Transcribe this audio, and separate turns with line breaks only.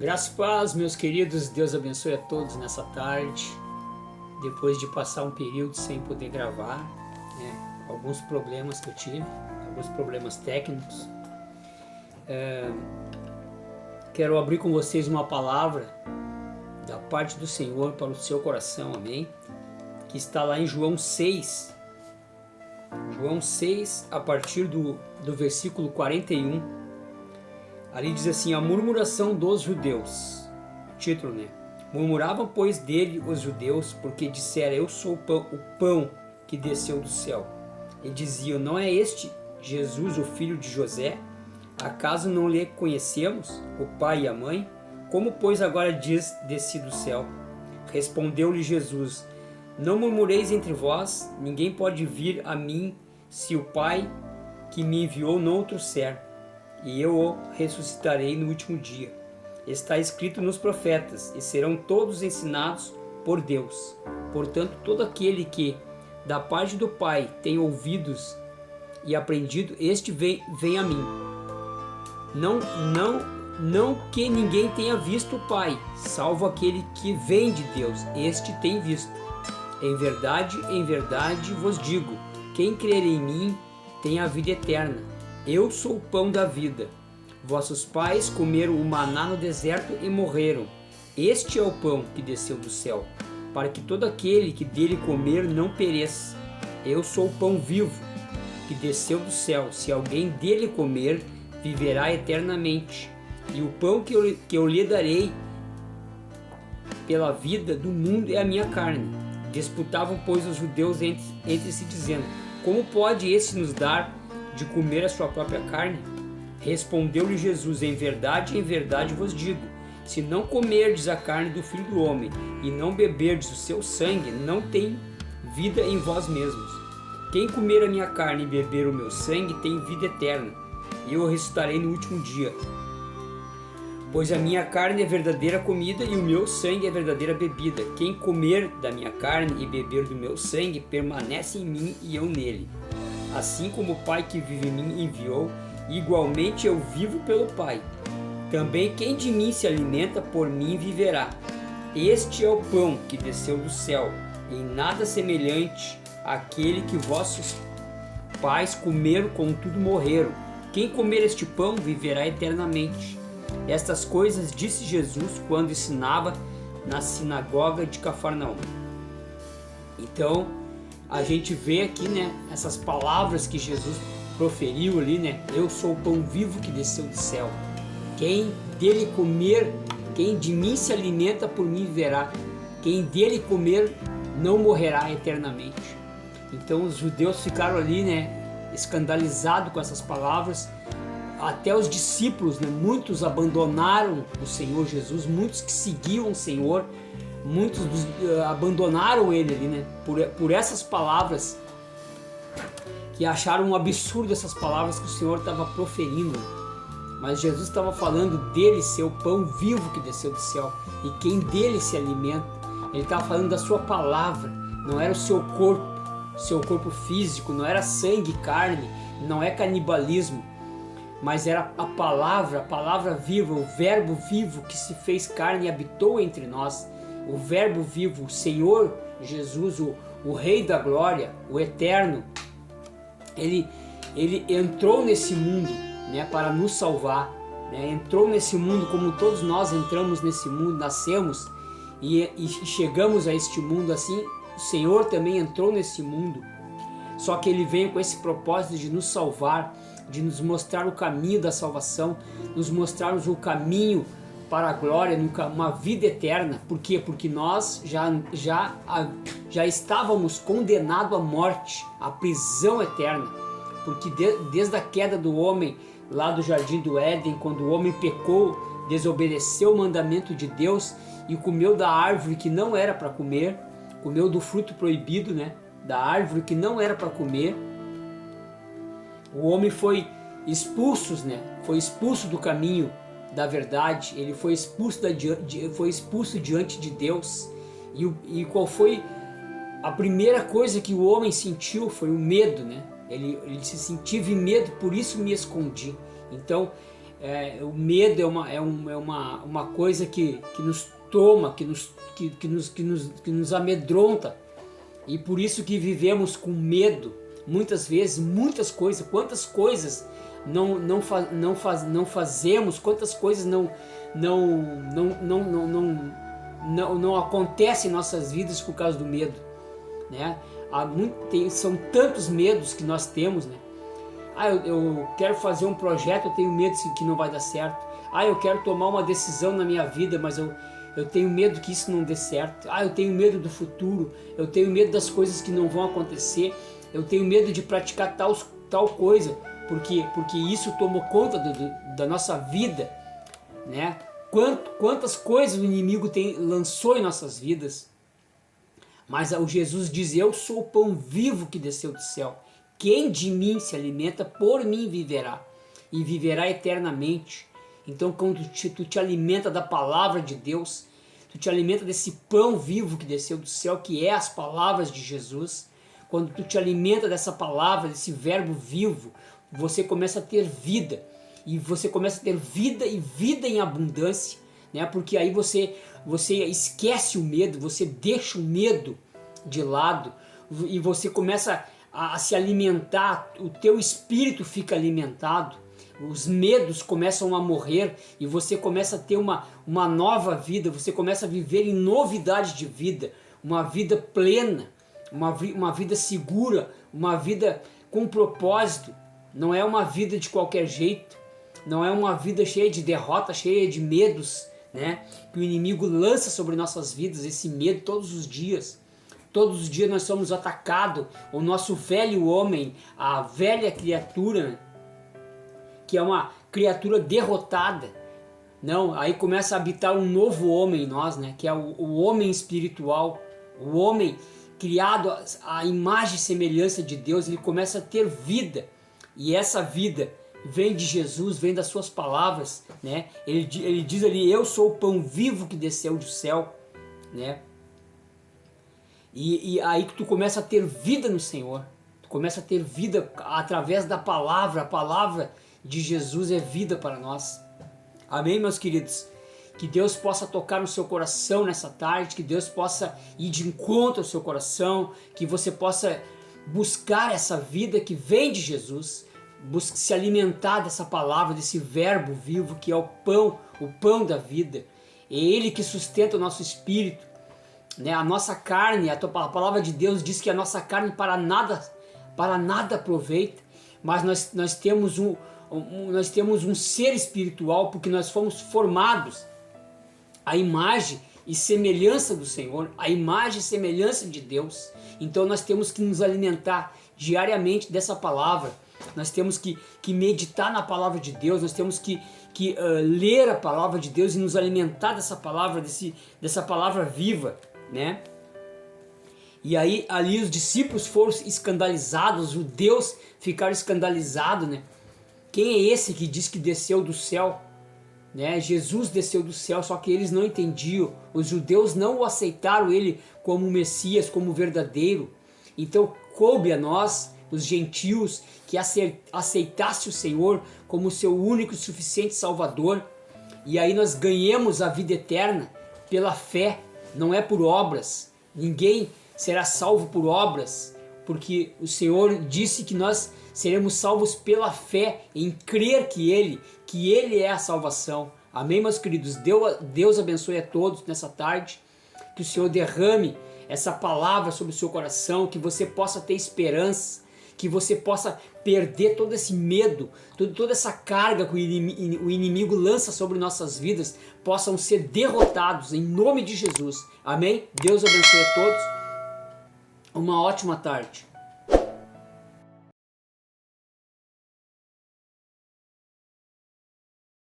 Graça e paz, meus queridos, Deus abençoe a todos nessa tarde. Depois de passar um período sem poder gravar, alguns problemas que eu tive, alguns problemas técnicos, quero abrir com vocês uma palavra da parte do Senhor para o seu coração, amém? Que está lá em João 6, a partir do versículo 41. Ali diz assim: a murmuração dos judeus. Título, né? Murmuravam, pois, dele os judeus, porque dissera: eu sou o pão que desceu do céu. E diziam: não é este Jesus, o filho de José? Acaso não lhe conhecemos, o pai e a mãe? Como, pois, agora diz: desci do céu? Respondeu-lhe Jesus: não murmureis entre vós, ninguém pode vir a mim se o Pai que me enviou não o trouxer, e eu o ressuscitarei no último dia. Está escrito nos profetas, e serão todos ensinados por Deus. Portanto, todo aquele que da parte do Pai tem ouvidos e aprendido, este vem a mim. Não que ninguém tenha visto o Pai, salvo aquele que vem de Deus, este tem visto. Em verdade vos digo, quem crer em mim tem a vida eterna. Eu sou o pão da vida. Vossos pais comeram o maná no deserto e morreram. Este é o pão que desceu do céu, para que todo aquele que dele comer não pereça. Eu sou o pão vivo que desceu do céu. Se alguém dele comer, viverá eternamente. E o pão que eu lhe darei pela vida do mundo é a minha carne. Disputavam, pois, os judeus entre si, dizendo: como pode esse nos dar de comer a sua própria carne? Respondeu-lhe Jesus: em verdade vos digo, se não comerdes a carne do Filho do Homem e não beberdes o seu sangue, não tem vida em vós mesmos. Quem comer a minha carne e beber o meu sangue tem vida eterna, e eu o ressuscitarei no último dia. Pois a minha carne é verdadeira comida e o meu sangue é verdadeira bebida. Quem comer da minha carne e beber do meu sangue permanece em mim e eu nele. Assim como o Pai que vive em mim enviou, igualmente eu vivo pelo Pai. Também quem de mim se alimenta, por mim viverá. Este é o pão que desceu do céu, em nada semelhante àquele que vossos pais comeram, contudo morreram. Quem comer este pão viverá eternamente. Estas coisas disse Jesus quando ensinava na sinagoga de Cafarnaum. Então, a gente vê aqui, essas palavras que Jesus proferiu ali, eu sou o pão vivo que desceu do céu. Quem dele comer, quem de mim se alimenta, por mim viverá. Quem dele comer, não morrerá eternamente. Então, os judeus ficaram ali, escandalizados com essas palavras. Até os discípulos, muitos abandonaram o Senhor Jesus, muitos que seguiam o Senhor, muitos abandonaram ele ali, por essas palavras, que acharam um absurdo essas palavras que o Senhor estava proferindo. Mas Jesus estava falando dele ser o pão vivo que desceu do céu, e quem dele se alimenta. Ele estava falando da sua palavra, não era o seu corpo físico, não era sangue e carne, não é canibalismo, mas era a palavra viva, o verbo vivo que se fez carne e habitou entre nós. O verbo vivo, o Senhor Jesus, o Rei da Glória, o Eterno, ele entrou nesse mundo, para nos salvar, entrou nesse mundo como todos nós entramos nesse mundo, nascemos e chegamos a este mundo assim. O Senhor também entrou nesse mundo, só que ele veio com esse propósito de nos salvar, de nos mostrar o caminho da salvação, nos mostrar o caminho para a glória, uma vida eterna. Por quê? Porque nós já estávamos condenados à morte, à prisão eterna. Porque desde a queda do homem, lá do jardim do Éden, quando o homem pecou, desobedeceu o mandamento de Deus e comeu da árvore que não era para comer, comeu do fruto proibido, da árvore que não era para comer, o homem foi expulso, foi expulso do caminho da verdade, ele foi expulso diante de Deus. E qual foi a primeira coisa que o homem sentiu? Foi o medo, Ele se sentiu medo, por isso me escondi. Então, O medo é uma coisa que nos toma, que nos amedronta, e por isso que vivemos com medo, muitas vezes, muitas coisas, quantas coisas não fazemos, quantas coisas não acontecem em nossas vidas por causa do medo, né? São tantos medos que nós temos, né? Eu quero fazer um projeto, eu tenho medo que não vai dar certo. Eu quero tomar uma decisão na minha vida, mas eu tenho medo que isso não dê certo. Eu tenho medo do futuro, eu tenho medo das coisas que não vão acontecer, eu tenho medo de praticar tal coisa, porque isso tomou conta da nossa vida, né? Quantas coisas o inimigo lançou em nossas vidas. Mas o Jesus diz: eu sou o pão vivo que desceu do céu. Quem de mim se alimenta, por mim viverá, e viverá eternamente. Então, quando tu te alimenta da palavra de Deus, tu te alimenta desse pão vivo que desceu do céu, que é as palavras de Jesus. Quando tu te alimenta dessa palavra, desse verbo vivo, você começa a ter vida. E você começa a ter vida, e vida em abundância, né? Porque aí você esquece o medo, você deixa o medo de lado, e você começa a se alimentar, o teu espírito fica alimentado, os medos começam a morrer, e você começa a ter uma nova vida, você começa a viver em novidade de vida, uma vida plena, uma vida segura, uma vida com propósito. Não é uma vida de qualquer jeito, não é uma vida cheia de derrota, cheia de medos, né? Que o inimigo lança sobre nossas vidas, esse medo todos os dias. Todos os dias nós somos atacados, o nosso velho homem, a velha criatura, que é uma criatura derrotada. Não, aí começa a habitar um novo homem em nós, né? Que é o homem espiritual, o homem criado à imagem e semelhança de Deus. Ele começa a ter vida, e essa vida vem de Jesus, vem das suas palavras, né? Ele diz ali: eu sou o pão vivo que desceu do céu, né? E aí que tu começa a ter vida no Senhor, tu começa a ter vida através da palavra. A palavra de Jesus é vida para nós. Amém, meus queridos? Que Deus possa tocar no seu coração nessa tarde, que Deus possa ir de encontro ao seu coração, que você possa buscar essa vida que vem de Jesus, se alimentar dessa palavra, desse verbo vivo que é o pão da vida. É Ele que sustenta o nosso espírito, né? A nossa carne, a palavra de Deus diz que a nossa carne para nada aproveita, mas nós temos um ser espiritual, porque nós fomos formados à imagem e semelhança do Senhor, à imagem e semelhança de Deus. Então nós temos que nos alimentar diariamente dessa palavra. Nós temos que meditar na palavra de Deus, nós temos que ler a palavra de Deus e nos alimentar dessa palavra, dessa palavra viva, né? E aí ali os discípulos foram escandalizados, os judeus ficaram escandalizados, né? Quem é esse que diz que desceu do céu? Né? Jesus desceu do céu, só que eles não entendiam. Os judeus não o aceitaram ele como Messias, como verdadeiro. Então coube a nós, os gentios, que aceitasse o Senhor como seu único e suficiente Salvador. E aí nós ganhamos a vida eterna pela fé, não é por obras. Ninguém será salvo por obras, porque o Senhor disse que nós seremos salvos pela fé, em crer que Ele é a salvação. Amém, meus queridos? Deus abençoe a todos nessa tarde, que o Senhor derrame essa palavra sobre o seu coração, que você possa ter esperança, que você possa perder todo esse medo, toda essa carga que o inimigo lança sobre nossas vidas, possam ser derrotados em nome de Jesus. Amém? Deus abençoe a todos. Uma ótima tarde.